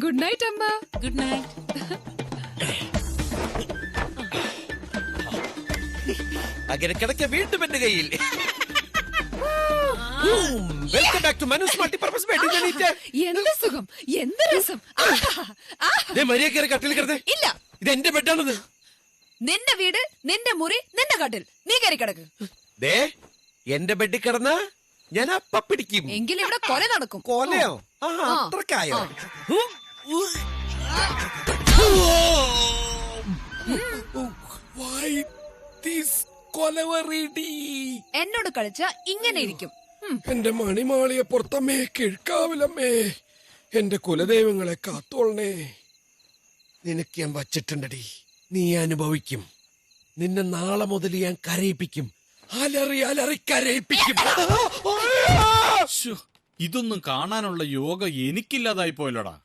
Good night അമ്മ. Good night. അങ്ങനെ കിടക്ക വീണ്ടും എന്റെ കയ്യിൽ. Welcome back to Manu's multipurpose bedding unit. എന്ത് സുഖം, എന്ത് രസം. മരിയ കയറി കട്ടിൽ കിടന്നേ. ഇല്ല, ഇത് എന്റെ ബെഡാണത്. നിന്റെ വീട്, നിന്റെ മുറി, നിന്റെ കട്ടിൽ. നീ കയറി കിടക്ക്. ദേ എന്റെ ബെഡിൽ കിടന്ന ഞാൻ അപ്പ പിടിക്കും. എങ്കിൽ ഇവിടെ കൊല നടക്കും. കൊലയോ? അത്രക്കായോ? എന്നോട് കളിച്ച ഇങ്ങനെ ഇരിക്കും. എന്റെ മണിമാളിയെ പുറത്തമ്മേ, കിഴക്കാവിലമ്മേ, എന്റെ കുലദൈവങ്ങളെ കാത്തോളണേ. നിനക്ക് ഞാൻ വച്ചിട്ടുണ്ടടി, നീ അനുഭവിക്കും. നിന്നെ നാളെ മുതൽ ഞാൻ കരയിപ്പിക്കും. അലറി അലറി കരയിപ്പിക്കും. ഇതൊന്നും കാണാനുള്ള യോഗ എനിക്കില്ലാതായി പോയല്ലോടാ.